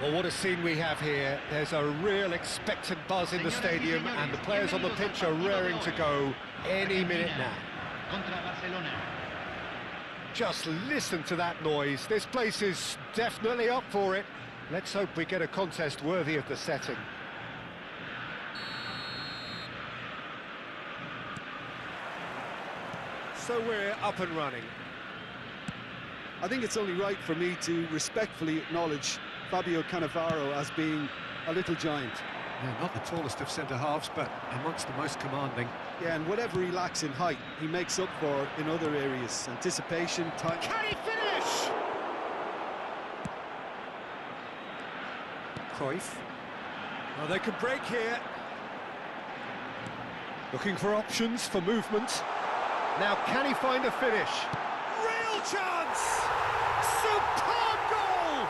Well, what a scene we have here. There's a real expectant buzz in the stadium, and the players on the pitch are raring to go any minute now. Just listen to that noise. This place is definitely up for it. Let's hope we get a contest worthy of the setting. So we're up and running. I think it's only right for me to respectfully acknowledge Fabio Cannavaro as being a little giant. Yeah, not the tallest of centre-halves, but amongst the most commanding. Yeah, and whatever he lacks in height, he makes up for in other areas. Anticipation, time... Can he finish? Cruyff. Oh, they could break here. Looking for options for movement. Now, can he find a finish? Real chance! Superb goal!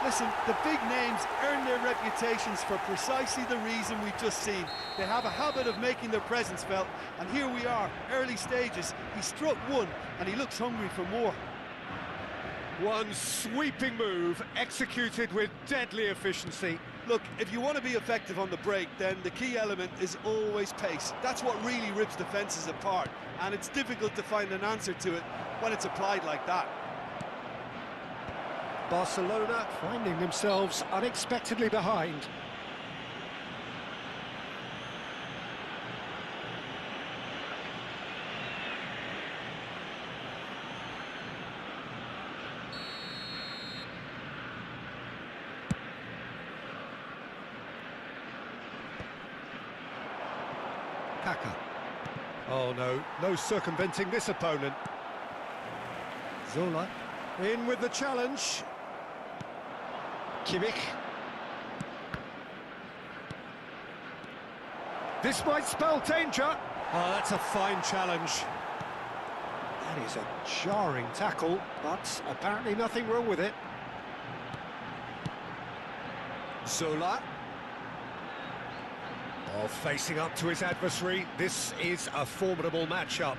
Listen, the big names earn their reputations for precisely the reason we've just seen. They have a habit of making their presence felt, and here we are, early stages. He struck one, and he looks hungry for more. One sweeping move, executed with deadly efficiency. Look, if you want to be effective on the break, then the key element is always pace. That's what really rips defences apart, and it's difficult to find an answer to it when it's applied like that. Barcelona finding themselves unexpectedly behind. Kaka. Oh no, no circumventing this opponent. Zola in with the challenge. Kimmich. This might spell danger. Oh, that's a fine challenge. That is a jarring tackle, but apparently nothing wrong with it. Zola. Oh, facing up to his adversary. This is a formidable matchup.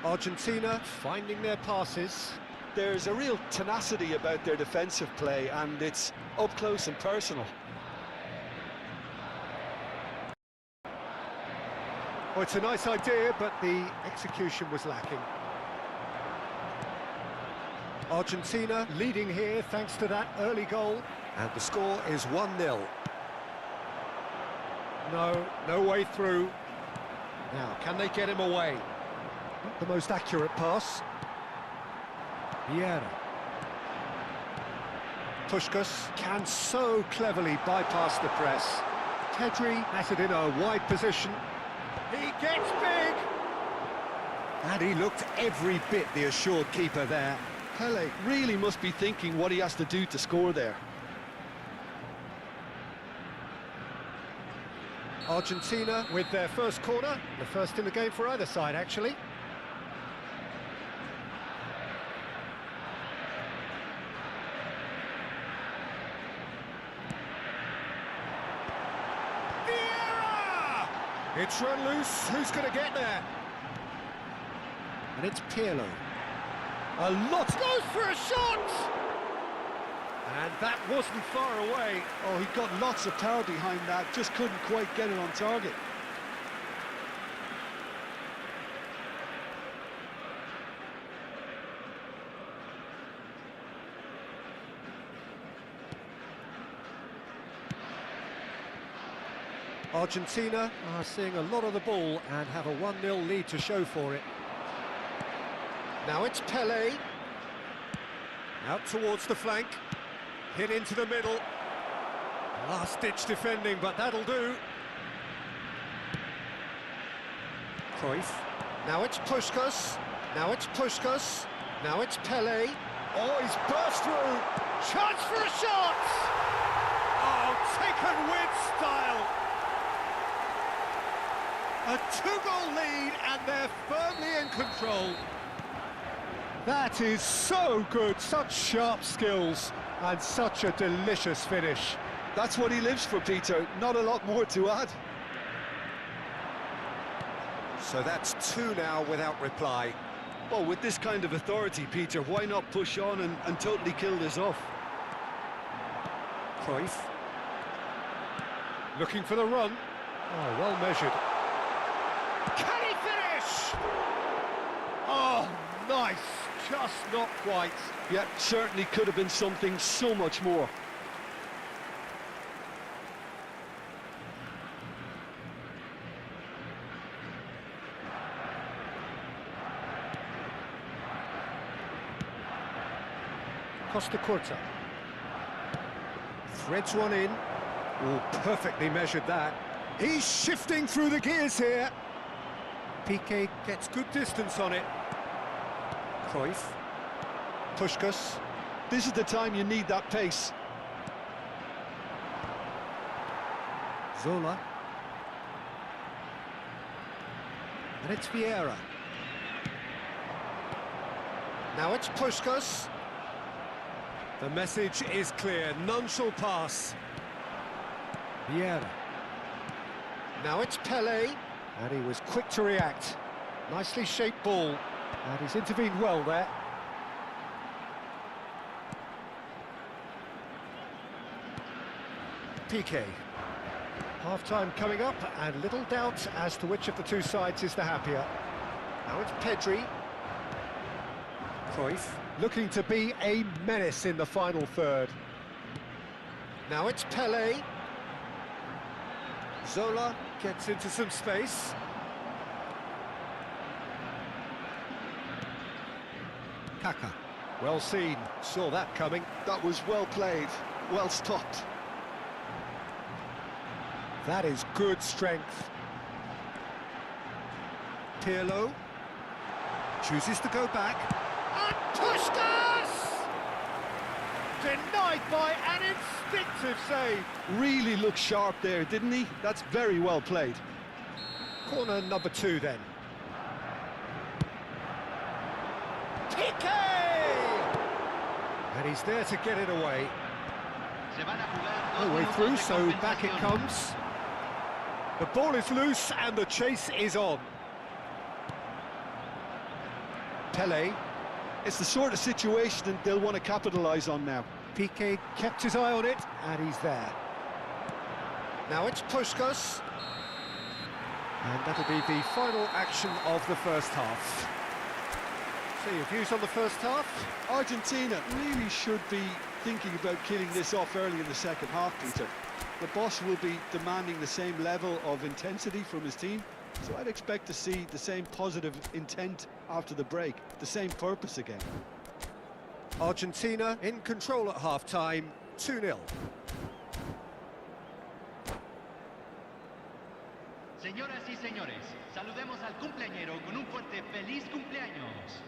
Argentina finding their passes. There's a real tenacity about their defensive play, and it's up close and personal. Oh, it's a nice idea, but the execution was lacking. Argentina leading here thanks to that early goal. And the score is 1-0. No way through. Now, can they get him away? Not the most accurate pass. Vieira. Puskás can so cleverly bypass the press. Pedri has it in a wide position. He gets big! And he looked every bit the assured keeper there. Pele really must be thinking what he has to do to score there. Argentina with their first corner, the first in the game for either side, actually. Vieira! It's run loose, who's going to get there? And it's Pirlo. A lot goes for a shot! And that wasn't far away. Oh, he got lots of power behind that, just couldn't quite get it on target. Argentina are seeing a lot of the ball and have a 1-0 lead to show for it. Now it's Pelé. Out towards the flank. Hit into the middle. Last-ditch defending, but that'll do. Cruyff. Now it's Puskás. Now it's Puskás. Now it's Pelé. Oh, he's burst through. Chance for a shot! Oh, taken with style. A 2-goal lead, and they're firmly in control. That is so good, such sharp skills, and such a delicious finish. That's what he lives for, Peter, not a lot more to add. So that's 2 now without reply. Well, with this kind of authority, Peter, why not push on and totally kill this off? Cruyff. Looking for the run. Oh, well measured. Can he finish? Oh, nice. Just not quite. Yeah, certainly could have been something so much more. Costa Curta. Threads one in. Oh, perfectly measured that. He's shifting through the gears here. Piqué gets good distance on it. Cruyff. Puskás. This is the time you need that pace. Zola. And it's Vieira. Now it's Puskás. The message is clear, none shall pass. Vieira. Now it's Pelé, and he was quick to react. Nicely shaped ball, and he's intervened well there. Piqué. Half-time coming up, and little doubt as to which of the two sides is the happier. Now it's Pedri. Cruyff, looking to be a menace in the final third. Now it's Pelé. Zola gets into some space. Kaká, well seen, saw that coming. That was well played, well stopped. That is good strength. Pirlo chooses to go back. And Puskás! Denied by an instinctive save. Really looked sharp there, didn't he? That's very well played. Corner number 2 then. Piqué! And he's there to get it away. No way through, so back it comes. The ball is loose and the chase is on. Pelé. It's the sort of situation that they'll want to capitalise on now. Piqué kept his eye on it, and he's there. Now it's Puskás. And that'll be the final action of the first half. So your views on the first half? Argentina really should be thinking about killing this off early in the second half, Peter. The boss will be demanding the same level of intensity from his team, so I'd expect to see the same positive intent after the break, the same purpose again. Argentina in control at half-time, 2-0. Señoras y señores, saludemos al cumpleañero con un fuerte feliz cumpleaños.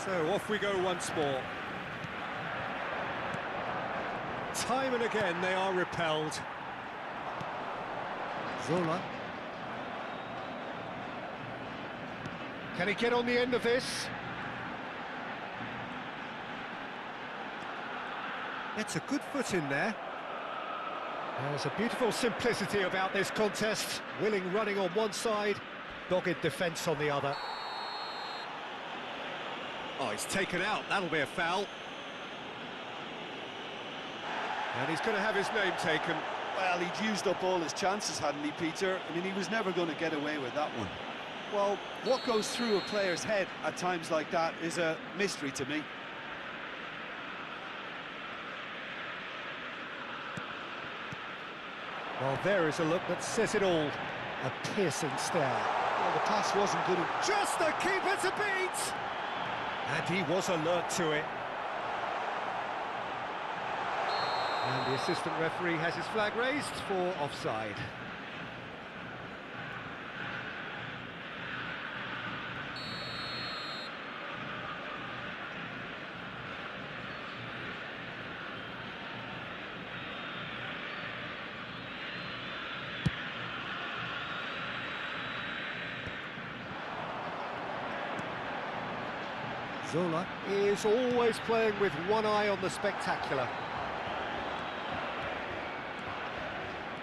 So off we go once more. Time and again they are repelled. Zola. Can he get on the end of this? It's a good foot in there. There's a beautiful simplicity about this contest. Willing running on one side, dogged defence on the other. Oh, he's taken out. That'll be a foul. And he's going to have his name taken. Well, he'd used up all his chances, hadn't he, Peter? I mean, he was never going to get away with that one. Well, what goes through a player's head at times like that is a mystery to me. Well, there is a look that says it all. A piercing stare. Well, the pass wasn't good. Just the keeper to beat! And he was alert to it. And the assistant referee has his flag raised for offside. Zola is always playing with one eye on the spectacular.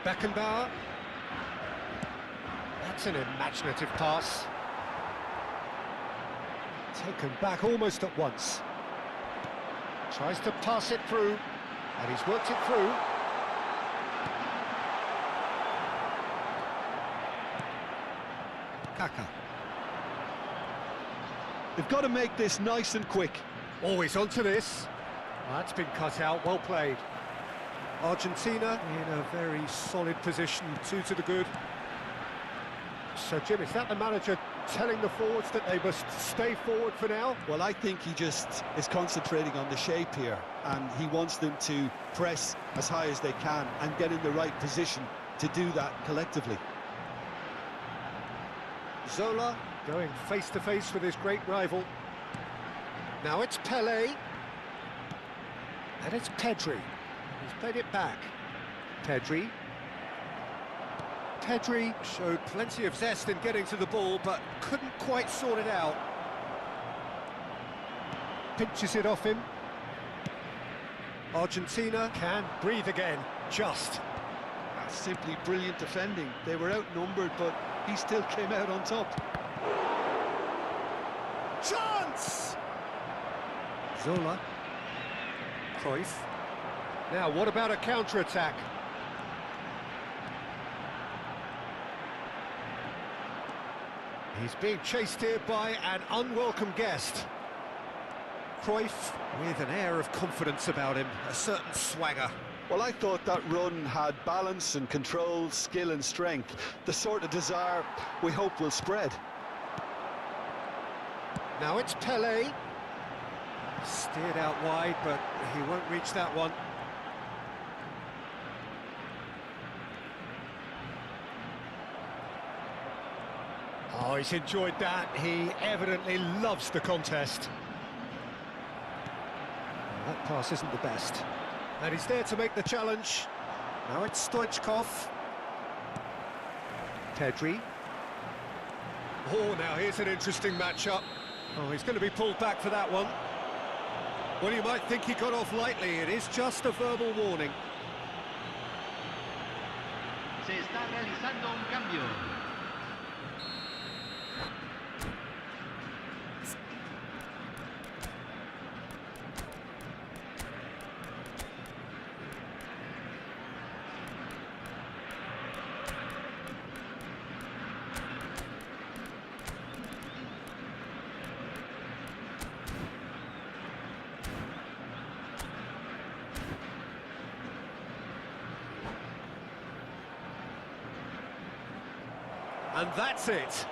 Beckenbauer. That's an imaginative pass. Taken back almost at once. Tries to pass it through, and he's worked it through. Kaka. They've got to make this nice and quick. Always onto this. That's been cut out, well played. Argentina in a very solid position, 2 to the good. So, Jim, is that the manager telling the forwards that they must stay forward for now? Well, I think he just is concentrating on the shape here, and he wants them to press as high as they can and get in the right position to do that collectively. Zola going face-to-face with his great rival. Now it's Pelé. And it's Pedri. He's played it back. Pedri. Pedri showed plenty of zest in getting to the ball, but couldn't quite sort it out. Pinches it off him. Argentina can breathe again, just. That's simply brilliant defending. They were outnumbered, but he still came out on top. Chance! Zola. Cruyff. Now, what about a counter-attack? He's being chased here by an unwelcome guest. Cruyff with an air of confidence about him, a certain swagger. Well, I thought that run had balance and control, skill and strength, the sort of desire we hope will spread. Now it's Pelé. Steered out wide, but he won't reach that one. Oh, he's enjoyed that. He evidently loves the contest. Well, that pass isn't the best. And he's there to make the challenge. Now it's Stoichkov. Pedri. Oh, now here's an interesting matchup. Oh, he's going to be pulled back for that one. Well, you might think he got off lightly. It is just a verbal warning. Se está realizando un cambio. And that's it.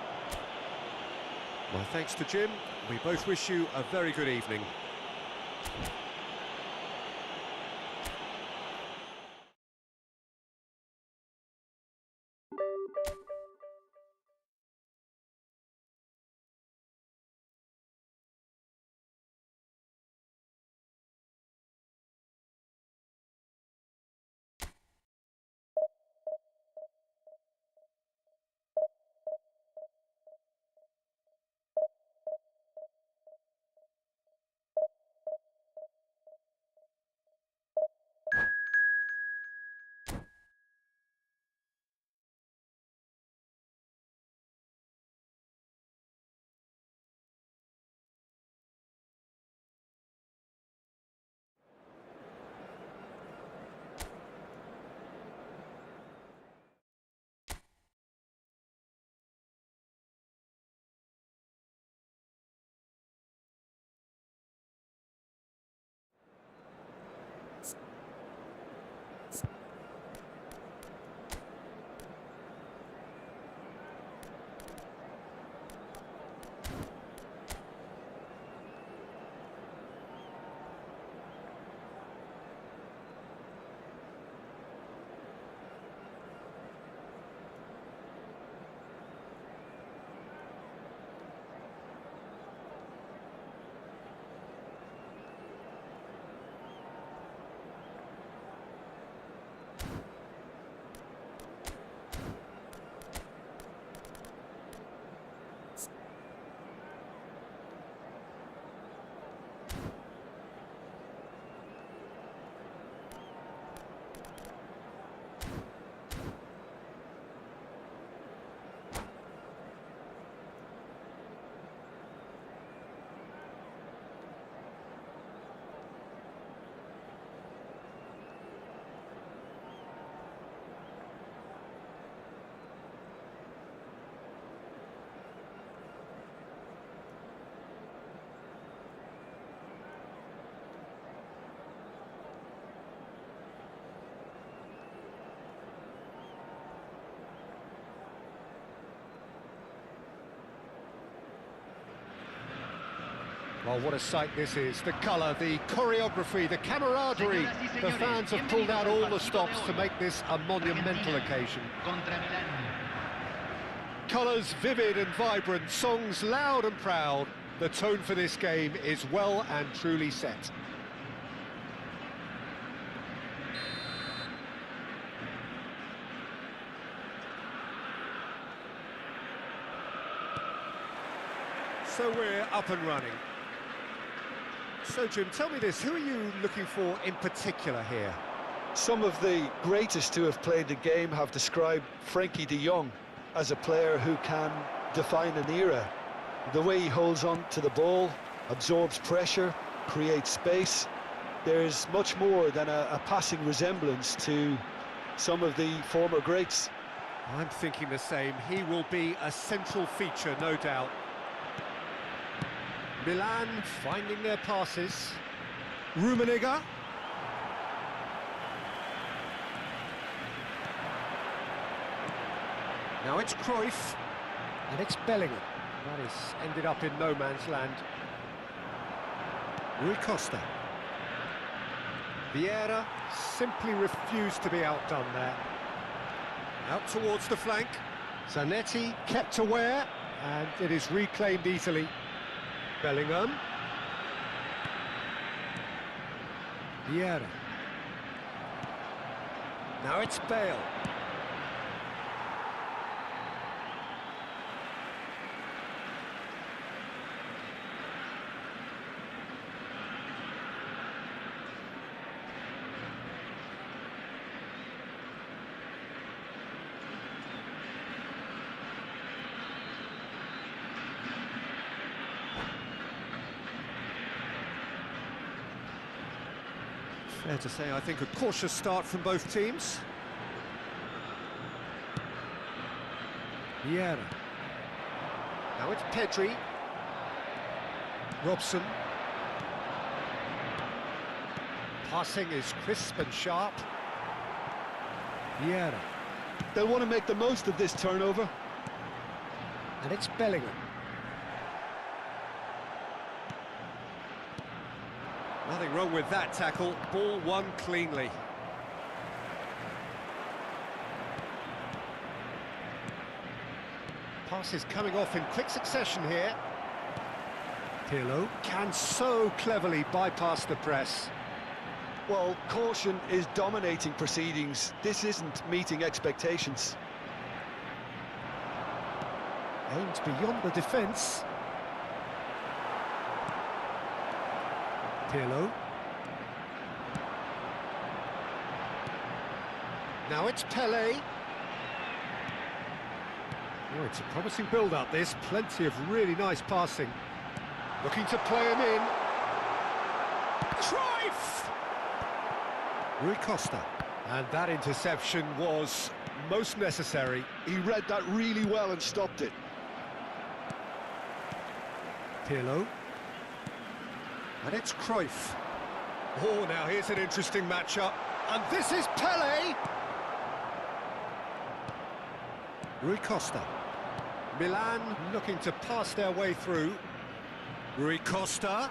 My thanks to Jim. We both wish you a very good evening. Oh, what a sight this is. The colour, the choreography, the camaraderie. The fans have pulled out all the stops to make this a monumental occasion. Colours vivid and vibrant, songs loud and proud. The tone for this game is well and truly set. So we're up and running. So Jim, tell me this, who are you looking for in particular here? Some of the greatest who have played the game have described Frankie de Jong as a player who can define an era. The way he holds on to the ball, absorbs pressure, creates space. There's much more than a passing resemblance to some of the former greats. I'm thinking the same. He will be a central feature, no doubt. Milan finding their passes. Rummenigge. Now it's Cruyff, and it's Bellingham. That is ended up in no man's land. Rui Costa. Vieira simply refused to be outdone there. Out towards the flank. Zanetti kept aware, and it is reclaimed easily. Bellingham. Vieira. Now it's Bale. Fair to say, I think, a cautious start from both teams. Vieira. Now it's Pedri. Robson. Passing is crisp and sharp. Vieira. They'll want to make the most of this turnover. And it's Bellingham. Nothing wrong with that tackle. Ball won cleanly. Passes coming off in quick succession here. Pirlo can so cleverly bypass the press. Well, caution is dominating proceedings. This isn't meeting expectations. Aims beyond the defence. Pirlo. Now it's Pelé. Oh, it's a promising build-up, this. Plenty of really nice passing. Looking to play him in. Cruyff! Rui Costa. And that interception was most necessary. He read that really well and stopped it. Pirlo. And it's Cruyff. Oh, now here's an interesting matchup. And this is Pelé! Rui Costa. Milan looking to pass their way through. Rui Costa.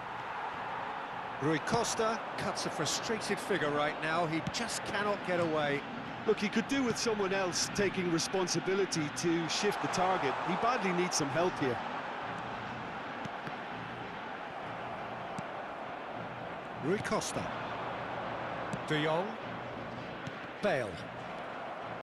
Rui Costa cuts a frustrated figure right now. He just cannot get away. Look, he could do with someone else taking responsibility to shift the target. He badly needs some help here. Rui Costa. De Jong. Bale.